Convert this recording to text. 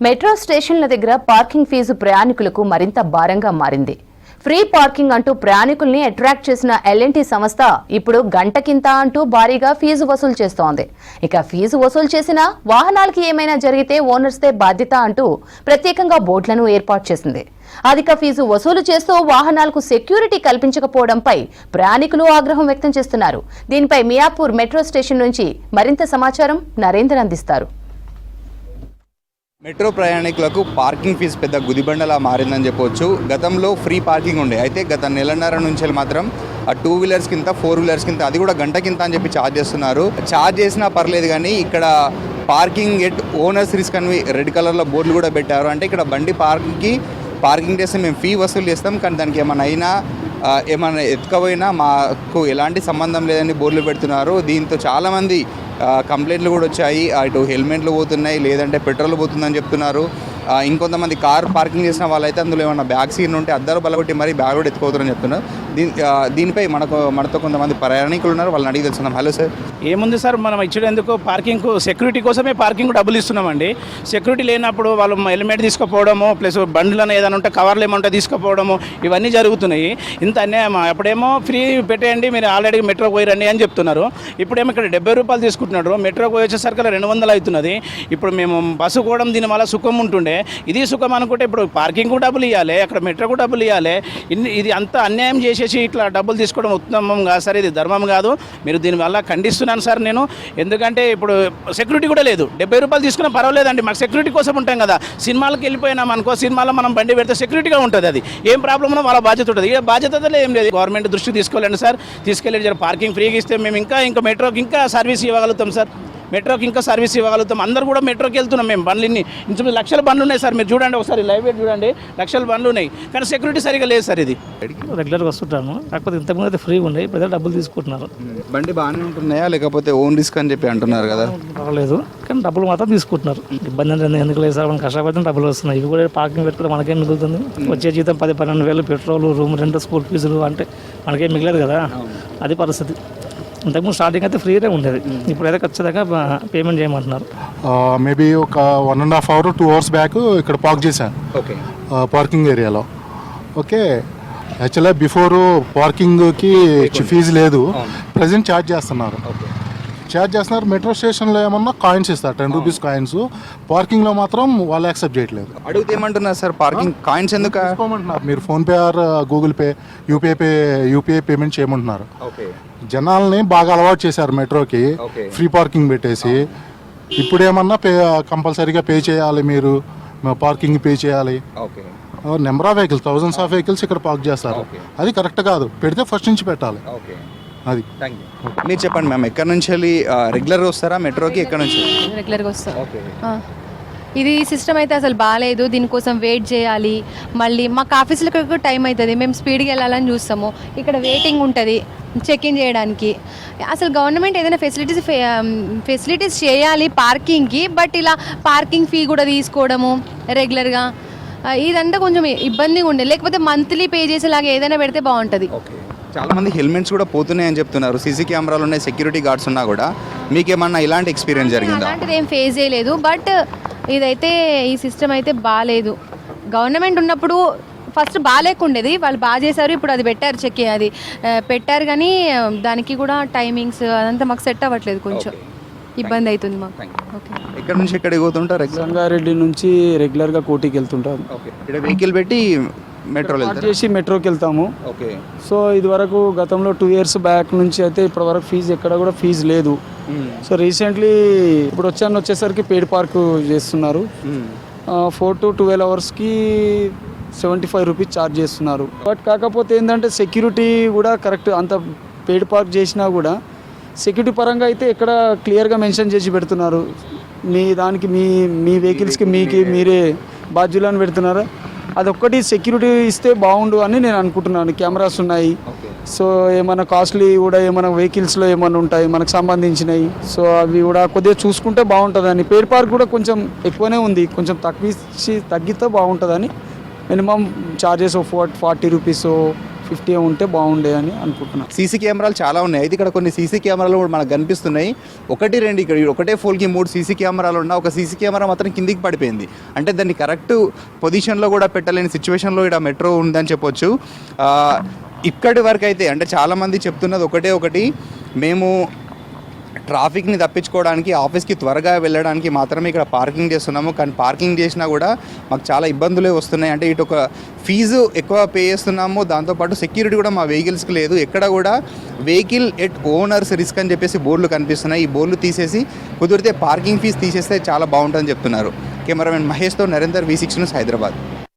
Metro స్టేషన్ల దగ్గర parking fee ప్రయాణికులకు మరింత భారంగా మారింది. ఫ్రీ పార్కింగ్ అంటూ ప్రయాణికుల్ని అట్రాక్ట్ చేసిన ఎల్ఎన్టీ సంస్థ ఇప్పుడు గంటకింత అంటూ భారీగా ఫీజు వసూలు చేస్తోంది. ఇక ఫీజు వసూలు చేసిన వాహనాలకి ఏమైనా జరిగితే ఓనర్స్దే బాధ్యత అంటూ ప్రత్యేకంగా బోర్డులను ఏర్పాటు చేసింది. అధిక ఫీజు వసూలు చేస్తూ వాహనాలకు సెక్యూరిటీ కల్పించకపోవడంపై ప్రయాణికులు ఆగ్రహం వ్యక్తం చేస్తున్నారు. దీనిపై మియాపూర్ మెట్రో స్టేషన్ నుంచి మరింత సమాచారం నరేంద్ర అందిస్తారు. మెట్రో ప్రయాణికులకు పార్కింగ్ ఫీజు పెద్ద గుదిబండలా మారిందని చెప్పొచ్చు. గతంలో ఫ్రీ పార్కింగ్ ఉండే, అయితే గత నెలన్నర నుంచి మాత్రం ఆ 2 వీలర్స్ కింద 4 వీలర్స్ కింద అది కూడా గంట కింద అని చెప్పి ఛార్జ్ చేస్తున్నారు. ఛార్జ్ చేసినా పర్లేదు, కానీ ఇక్కడ పార్కింగ్ ఎట్ ఓనర్స్ రిస్క్ అని రెడ్ కలర్లో బోర్డులు కూడా పెట్టారు. అంటే ఇక్కడ బండి పార్కింగ్ చేస్తే మేము ఫీ వసూలు చేస్తాం, కానీ దానికి ఏమైనా ఎత్తుకపోయినా మాకు ఎలాంటి సంబంధం లేదని బోర్డులు పెడుతున్నారు. దీంతో చాలామంది కంప్లైంట్లు కూడా వచ్చాయి. అటు హెల్మెట్లు పోతున్నాయి, లేదంటే పెట్రోల్ పోతుందని చెప్తున్నారు. ఇంకొంతమంది కార్ పార్కింగ్ చేసిన వాళ్ళైతే అందులో ఏమన్నా బ్యాగ్ సీన్ ఉంటే అద్దరు బలగొట్టి మరీ బ్యాగ్ కూడా ఎత్తుకోతారని చెప్తున్నారు. దీనిపై మనతో కొంతమంది ప్రయాణికులు ఉన్నారు, వాళ్ళని అడిగి తెలుసుకున్నాం. Hello sir. ఏముంది సార్, మనం ఇచ్చేందుకు పార్కింగ్ సెక్యూరిటీ కోసమే పార్కింగ్ డబ్బులు ఇస్తున్నామండి. సెక్యూరిటీ లేనప్పుడు వాళ్ళు హెల్మెట్ తీసుకుపోవడము, ప్లస్ బండ్లను ఏదైనా ఉంటే కవర్లు ఏమంటే తీసుకుపోవడము, ఇవన్నీ జరుగుతున్నాయి. ఇంత అన్యాయం. అప్పుడేమో ఫ్రీ పెట్టేయండి, మీరు ఆల్రెడీ మెట్రోకి పోయిరండి అని చెప్తున్నారు. ఇప్పుడేమో ఇక్కడ 70 రూపాయలు తీసుకుంటున్నారు. మెట్రోకి పోయి వచ్చేసరికి 200 అవుతున్నది. ఇప్పుడు మేము బస్సు కూడా దీనివల్ల సుఖం ఉంటుండే, ఇది సుఖం అనుకుంటే ఇప్పుడు పార్కింగ్ డబ్బులు ఇవ్వాలి, అక్కడ మెట్రోకు డబ్బులు ఇవ్వాలి. ఇది అంత అన్యాయం చేసేసి ఇట్లా డబ్బులు తీసుకోవడం ఉత్తమం కాదు సార్, ఇది ధర్మం కాదు. మీరు దీనివల్ల ఖండిస్తున్నాను సార్ నేను. ఎందుకంటే ఇప్పుడు సెక్యూరిటీ కూడా లేదు. 70 రూపాయలు తీసుకున్నా పర్వాలేదండి, మాకు సెక్యూరిటీ కోసం ఉంటాం కదా. సినిమాలకు వెళ్ళిపోయినాం అనుకో, సినిమాలో మనం బండి పెడితే సెక్యూరిటీగా ఉంటుంది. అది ఏం ప్రాబ్లం ఉన్నా వాళ్ళ బాధ్యత ఉంటుంది. ఇక బాధ్యత ఏం లేదు. గవర్నమెంట్ దృష్టికి తీసుకోలేండి సార్, తీసుకెళ్ళి పార్కింగ్ ఫ్రీగా ఇస్తే మేము ఇంకా మెట్రోకి ఇంకా సర్వీస్ ఇవ్వగలుగుతాం సార్. మెట్రోకి ఇంకా సర్వీస్ ఇవ్వగలుగుతాం. అందరూ కూడా మెట్రోకి వెళ్తున్నాం మేము. బండ్లు ఇంచుమించు లక్షల బండ్లు ఉన్నాయి సార్. మీరు చూడండి ఒకసారి లైవ్ చూడండి, లక్షల బండ్లు ఉన్నాయి, కానీ సెక్యూరిటీ సరిగా లేదు సార్. ఇది రెగ్యులర్గా వస్తుంటాము, కాకపోతే ఇంతకుముందు అయితే ఫ్రీగా ఉండే, ఇప్పుడు డబ్బులు తీసుకుంటున్నారు. బండి బాగానే ఉంటున్నాయా, లేకపోతే ఓన్ రిస్క్ అని చెప్పి అంటున్నారు కదా? పర్వాలేదు, కానీ డబ్బులు మాత్రం తీసుకుంటున్నారు. ఇబ్బంది అంటే ఎందుకు లేదు సార్, మనం కష్టపడితే డబ్బులు వస్తున్నాయి. ఇవి కూడా పార్కింగ్ పెట్టుకుంటే మనకేం మిగులుతుంది? వచ్చే జీతం 10-12 వేలు, పెట్రోల్, రూమ్ రెంట్, స్కూల్ ఫీజులు అంటే మనకేం మిగలేదు కదా. అది పరిస్థితి. ఇంతకుముందు స్టార్టింగ్ అయితే ఫ్రీగా ఉండేది, ఇప్పుడైతే ఖచ్చితంగా పేమెంట్ చేయమంటున్నారు. మేబీ ఒక 1.5 hours 2 hours బ్యాక్ ఇక్కడ పార్క్ చేశాను. ఓకే, పార్కింగ్ ఏరియాలో. ఓకే, యాక్చువల్గా బిఫోర్ పార్కింగ్కి ఫీజు లేదు, ప్రజెంట్ ఛార్జ్ చేస్తున్నారు. మెట్రో స్టేషన్లో ఏమన్నా కాయిన్స్ ఇస్తారు, 10 రూపీస్ కాయిన్స్. పార్కింగ్లో మాత్రం వాళ్ళు యాక్సెప్ట్ చేయట్లేదు. అడిగితే ఏమంటున్నారు సార్, పార్కింగ్ కాయిన్స్ ఎందుకు తీసుకోమంటున్నారు? మీరు PhonePe are Google pay, UPI payment చేయమంటున్నారు. జనాల్ని బాగా అలవాటు చేశారు మెట్రోకి, ఫ్రీ పార్కింగ్ పెట్టేసి. ఇప్పుడు ఏమన్నా కంపల్సరీగా పే చేయాలి, మీరు పార్కింగ్ పే చేయాలి. Number of vehicles, thousands of vehicles ఇక్కడ పార్క్ చేస్తారు. అది కరెక్ట్ కాదు. పెడితే ఫస్ట్ నుంచి పెట్టాలి. అది. మీరు చెప్పండి మ్యామ్, ఎక్కడి నుంచి వెళ్ళి రెగ్యులర్గా వస్తారా మెట్రోకి? ఎక్కడి నుంచి రెగ్యులర్గా వస్తాం. ఇది సిస్టమ్ అయితే అసలు బాగాలేదు. దీనికోసం వెయిట్ చేయాలి. మళ్ళీ మాకు ఆఫీసులకు టైం అవుతుంది, మేము స్పీడ్గా వెళ్ళాలని చూస్తాము. ఇక్కడ వెయిటింగ్ ఉంటుంది చెక్ ఇన్ చేయడానికి. అసలు గవర్నమెంట్ ఏదైనా ఫెసిలిటీస్ చేయాలి పార్కింగ్కి, బట్ ఇలా పార్కింగ్ ఫీ కూడా తీసుకోవడము రెగ్యులర్గా, ఇదంతా కొంచెం ఇబ్బందిగా ఉండే. లేకపోతే మంత్లీ పే చేసేలాగా ఏదైనా పెడితే బాగుంటుంది. చాలా మంది హెల్మెట్స్ కూడా పోతున్నాయని చెప్తున్నారు. సీసీ కెమెరాలు ఉన్నాయి, సెక్యూరిటీ గార్డ్స్ ఉన్నా కూడా. మీకేమన్నా ఇలాంటి ఎక్స్పీరియన్స్ జరిగిందా? అలాంటిది ఏం ఫేస్ చేయలేదు, బట్ ఇదైతే ఈ సిస్టమ్ అయితే బాగాలేదు. గవర్నమెంట్ ఉన్నప్పుడు ఫస్ట్ బాగాలేకుండేది, వాళ్ళు బాగా చేశారు, ఇప్పుడు అది పెట్టారు కానీ దానికి కూడా టైమింగ్స్ అదంతా మాకు సెట్ అవ్వట్లేదు. కొంచెం ఇబ్బంది అవుతుంది మాకు. ఎక్కడి నుంచి ఎక్కడికి పోతుంటారు? సంగారెడ్డి నుంచి రెగ్యులర్గా కోటికి వెళ్తుంటారు. ఇక్కడ వెహికల్ పెట్టి మెట్రోకి వెళ్తాము. సో ఇది వరకు గతంలో 2 years బ్యాక్ నుంచి అయితే ఇప్పటి వరకు ఫీజు ఎక్కడ కూడా ఫీజు లేదు. సో రీసెంట్లీ ఇప్పుడు వచ్చేసరికి పెయిడ్ పార్క్ చేస్తున్నారు. 4 to 12 hours-కి 75 రూపీస్ ఛార్జ్ చేస్తున్నారు. బట్ కాకపోతే ఏంటంటే సెక్యూరిటీ కూడా కరెక్ట్. అంత పెయిడ్ పార్క్ చేసినా కూడా సెక్యూరిటీ పరంగా అయితే ఎక్కడ క్లియర్గా మెన్షన్ చేసి పెడుతున్నారు. మీ దానికి మీ వెహికల్స్కి మీరే బాధ్యులను పెడుతున్నారు. అదొక్కటి సెక్యూరిటీ ఇస్తే బాగుండు అని నేను అనుకుంటున్నాను. కెమెరాస్ ఉన్నాయి, సో ఏమైనా కాస్ట్లీ కూడా ఏమైనా వెహికల్స్లో ఏమైనా ఉంటాయి మనకు సంబంధించినవి, సో అవి కూడా కొద్దిగా చూసుకుంటే బాగుంటుందని. పెయిడ్ పార్క్ కూడా కొంచెం ఎక్కువనే ఉంది, కొంచెం తగ్గితే బాగుంటుందని. మినిమం ఛార్జెస్ 40 రూపీస్ 50 ఉంటే బాగుండే అని అనుకుంటున్నాను. సీసీ కెమెరాలు చాలా ఉన్నాయి. అయితే ఇక్కడ కొన్ని సీసీ కెమెరాలు కూడా మనకు కనిపిస్తున్నాయి. ఒకటి రెండు ఇక్కడ ఒకటే ఫోల్కి 3 సీసీ కెమెరాలు ఉన్న ఒక సీసీ కెమెరా మాత్రం కిందికి పడిపోయింది. అంటే దాన్ని కరెక్ట్ పొజిషన్లో కూడా పెట్టలేని సిచ్యువేషన్లో ఇక్కడ మెట్రో ఉందని చెప్పొచ్చు. ఇక్కడి వరకు అయితే అంటే చాలామంది చెప్తున్నది ఒకటి మేము ట్రాఫిక్ని తప్పించుకోవడానికి ఆఫీస్కి త్వరగా వెళ్ళడానికి మాత్రమే ఇక్కడ పార్కింగ్ చేస్తున్నాము. కానీ పార్కింగ్ చేసినా కూడా మాకు చాలా ఇబ్బందులే వస్తున్నాయి. అంటే ఇటు ఒక ఫీజు ఎక్కువ పే చేస్తున్నాము, దాంతోపాటు సెక్యూరిటీ కూడా మా వెహికల్స్కి లేదు. ఎక్కడ కూడా వెహికల్ ఎట్ ఓనర్స్ రిస్క్ అని చెప్పేసి బోర్డులు కనిపిస్తున్నాయి. ఈ బోర్డులు తీసేసి కుదిరితే పార్కింగ్ ఫీజు తీసేస్తే చాలా బాగుంటుందని చెప్తున్నారు. కెమెరామెన్ మహేష్తో నరేందర్, V6 న్యూస్, హైదరాబాద్.